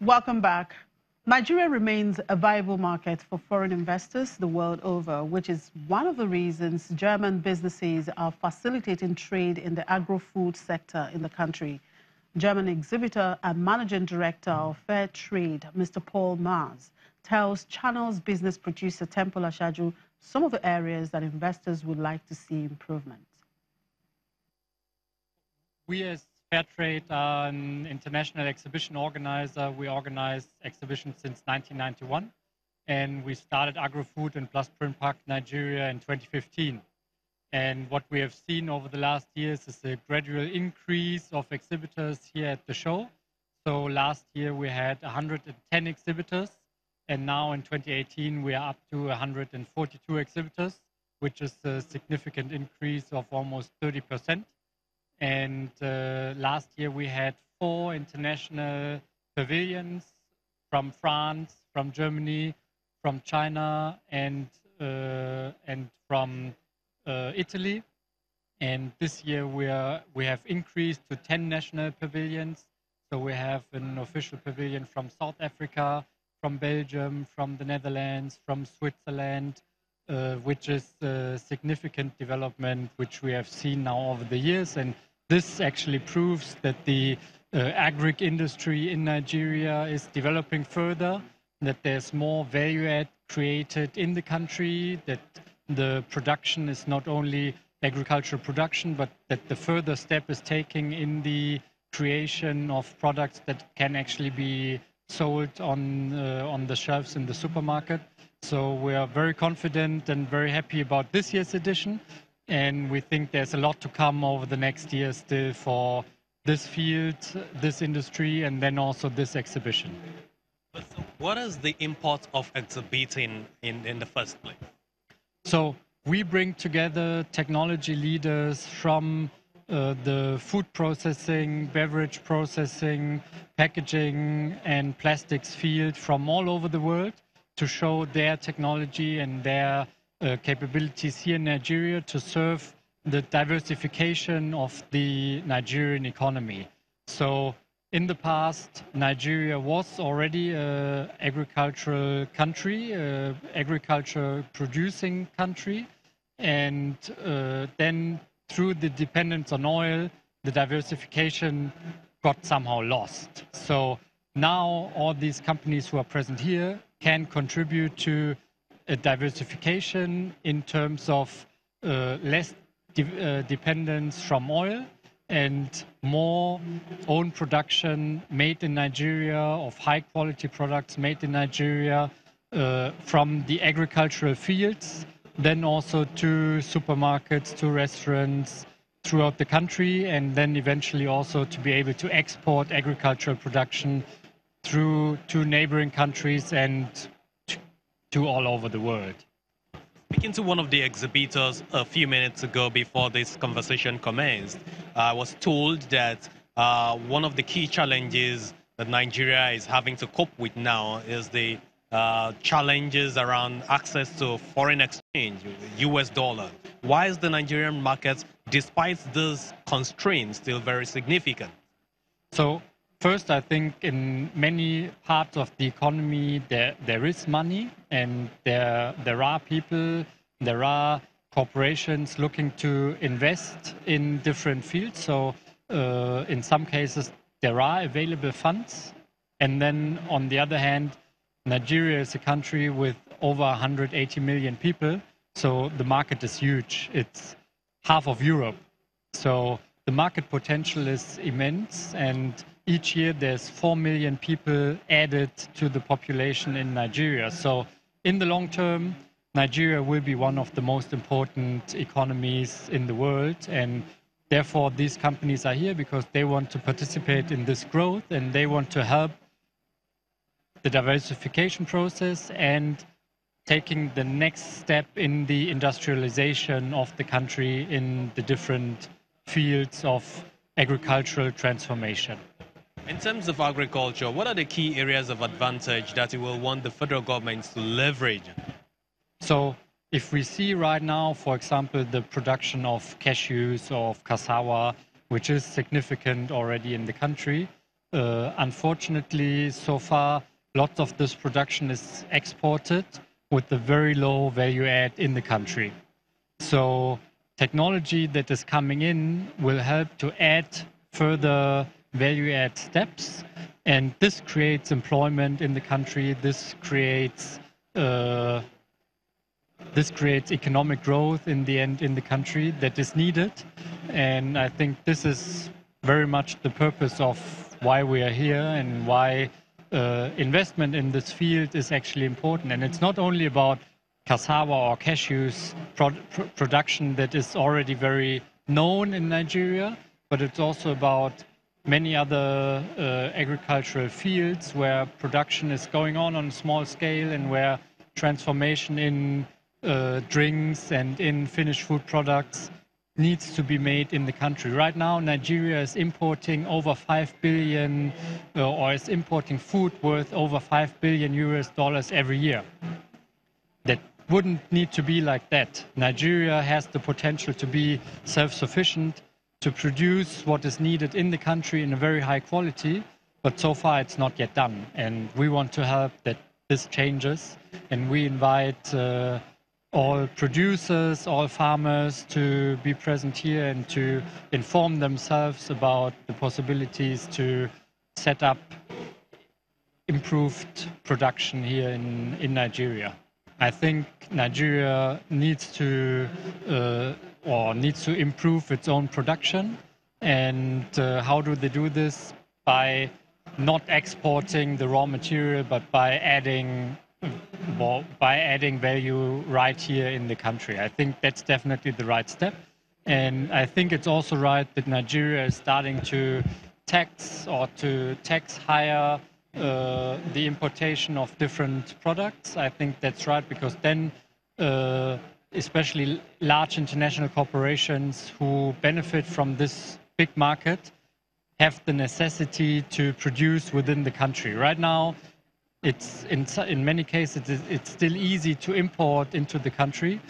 Welcome back. Nigeria remains a viable market for foreign investors the world over, which is one of the reasons German businesses are facilitating trade in the agro-food sector in the country. German exhibitor and managing director of Fair Trade, Mr. Paul Marz, tells Channel's business producer Temple Ashaju some of the areas that investors would like to see improvement. We as Fair Trade are an international exhibition organizer. We organize exhibitions since 1991, and we started Agro-Food in Plus Print Park, Nigeria in 2015. And what we have seen over the last years is a gradual increase of exhibitors here at the show. So last year we had 110 exhibitors, and now in 2018 we are up to 142 exhibitors, which is a significant increase of almost 30%. And last year we had 4 international pavilions from France, from Germany, from China, and from Italy. And this year we have increased to 10 national pavilions. So we have an official pavilion from South Africa, from Belgium, from the Netherlands, from Switzerland, which is a significant development which we have seen now over the years. And this actually proves that the agric industry in Nigeria is developing further, that there's more value add created in the country, that the production is not only agricultural production, but that the further step is taking in the creation of products that can actually be sold on the shelves in the supermarket. So we are very confident and very happy about this year's edition. And we think there's a lot to come over the next year still for this field, this industry, and then also this exhibition. But so what is the import of exhibiting in the first place? So we bring together technology leaders from the food processing, beverage processing, packaging, and plastics field from all over the world to show their technology and their capabilities here in Nigeria to serve the diversification of the Nigerian economy. So in the past, Nigeria was already an agricultural country, agriculture producing country. And then through the dependence on oil, the diversification got somehow lost. So now all these companies who are present here can contribute to a diversification in terms of less dependence from oil and more own production made in Nigeria of high quality products made in Nigeria from the agricultural fields, then also to supermarkets, to restaurants throughout the country, and then eventually also to be able to export agricultural production through to neighboring countries and to all over the world. Speaking to one of the exhibitors a few minutes ago before this conversation commenced, I was told that one of the key challenges that Nigeria is having to cope with now is the challenges around access to foreign exchange, US dollar. Why is the Nigerian market, despite these constraints, still very significant? So first, I think in many parts of the economy, there is money and there are people, there are corporations looking to invest in different fields. So in some cases, there are available funds. And then on the other hand, Nigeria is a country with over 180 million people. So the market is huge. It's half of Europe. So the market potential is immense, and each year there's 4 million people added to the population in Nigeria. So in the long term, Nigeria will be one of the most important economies in the world. And therefore, these companies are here because they want to participate in this growth and they want to help the diversification process and taking the next step in the industrialization of the country in the different fields of agricultural transformation. In terms of agriculture, what are the key areas of advantage that you will want the federal government to leverage? So if we see right now, for example, the production of cashews or of cassava, which is significant already in the country, Unfortunately, so far, lots of this production is exported with a very low value add in the country. So technology that is coming in will help to add further value add steps, and this creates employment in the country. This creates economic growth in the end in the country that is needed, and I think this is very much the purpose of why we are here and why investment in this field is actually important. And it's not only about cassava or cashews production that is already very known in Nigeria, but it's also about many other agricultural fields where production is going on a small scale and where transformation in drinks and in finished food products needs to be made in the country. Right now, Nigeria is importing over 5 billion, or is importing food worth over $5 billion every year. That wouldn't need to be like that. Nigeria has the potential to be self-sufficient, to produce what is needed in the country in a very high quality, but so far it's not yet done. And we want to help that this changes, and we invite all producers, all farmers to be present here and to inform themselves about the possibilities to set up improved production here in Nigeria. I think Nigeria needs to improve its own production. And how do they do this? By not exporting the raw material, but by adding value right here in the country. I think that's definitely the right step. And I think it's also right that Nigeria is starting to tax higher the importation of different products. I think that's right, because then especially large international corporations who benefit from this big market have the necessity to produce within the country. Right now, it's in many cases it's still easy to import into the country,